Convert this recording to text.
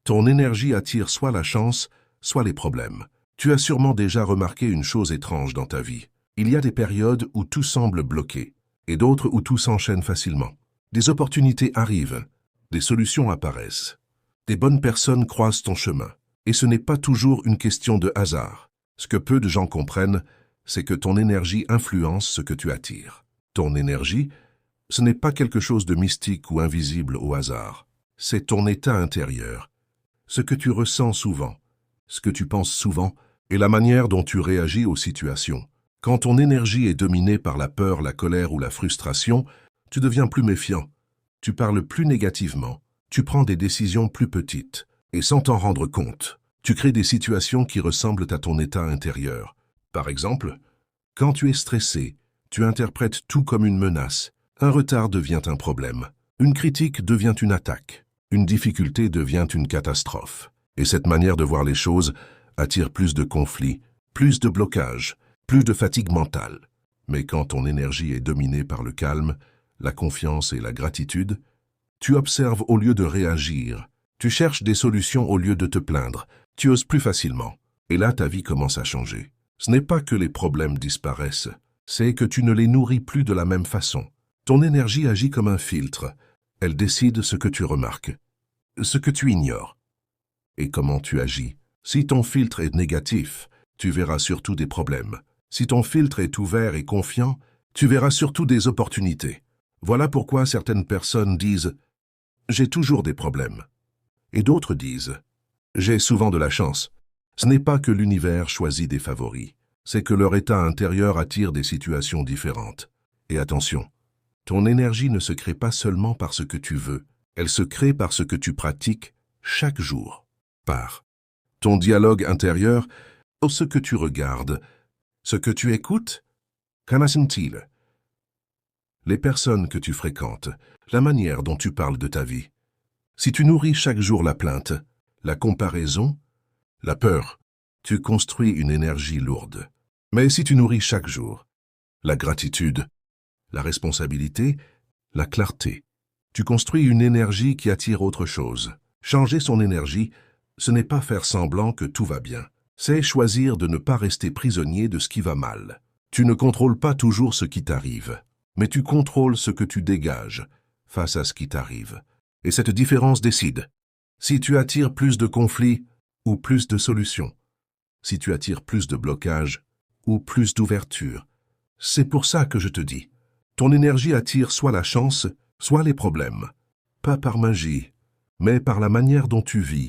Ton énergie attire soit la chance, soit les problèmes. Tu as sûrement déjà remarqué une chose étrange dans ta vie. Il y a des périodes où tout semble bloqué, et d'autres où tout s'enchaîne facilement. Des opportunités arrivent, des solutions apparaissent. Des bonnes personnes croisent ton chemin. Et ce n'est pas toujours une question de hasard. Ce que peu de gens comprennent, c'est que ton énergie influence ce que tu attires. Ton énergie, ce n'est pas quelque chose de mystique ou invisible au hasard. C'est ton état intérieur, ce que tu ressens souvent, ce que tu penses souvent et la manière dont tu réagis aux situations. Quand ton énergie est dominée par la peur, la colère ou la frustration, tu deviens plus méfiant, tu parles plus négativement, tu prends des décisions plus petites et sans t'en rendre compte, tu crées des situations qui ressemblent à ton état intérieur. Par exemple, quand tu es stressé, tu interprètes tout comme une menace. Un retard devient un problème. Une critique devient une attaque. Une difficulté devient une catastrophe. Et cette manière de voir les choses attire plus de conflits, plus de blocages, plus de fatigue mentale. Mais quand ton énergie est dominée par le calme, la confiance et la gratitude, tu observes au lieu de réagir. Tu cherches des solutions au lieu de te plaindre. Tu oses plus facilement. Et là, ta vie commence à changer. Ce n'est pas que les problèmes disparaissent, c'est que tu ne les nourris plus de la même façon. Ton énergie agit comme un filtre. Elle décide ce que tu remarques, ce que tu ignores et comment tu agis. Si ton filtre est négatif, tu verras surtout des problèmes. Si ton filtre est ouvert et confiant, tu verras surtout des opportunités. Voilà pourquoi certaines personnes disent « j'ai toujours des problèmes » et d'autres disent « j'ai souvent de la chance ». Ce n'est pas que l'univers choisit des favoris, c'est que leur état intérieur attire des situations différentes. Et attention, ton énergie ne se crée pas seulement par ce que tu veux, elle se crée par ce que tu pratiques chaque jour. Par ton dialogue intérieur, ce que tu regardes, ce que tu écoutes, qu'en les personnes que tu fréquentes, la manière dont tu parles de ta vie. Si tu nourris chaque jour la plainte, la comparaison, la peur, tu construis une énergie lourde. Mais si tu nourris chaque jour la gratitude, la responsabilité, la clarté, tu construis une énergie qui attire autre chose. Changer son énergie, ce n'est pas faire semblant que tout va bien. C'est choisir de ne pas rester prisonnier de ce qui va mal. Tu ne contrôles pas toujours ce qui t'arrive, mais tu contrôles ce que tu dégages face à ce qui t'arrive. Et cette différence décide si tu attires plus de conflits ou plus de solutions, si tu attires plus de blocages ou plus d'ouverture. C'est pour ça que je te dis, ton énergie attire soit la chance, soit les problèmes. Pas par magie, mais par la manière dont tu vis,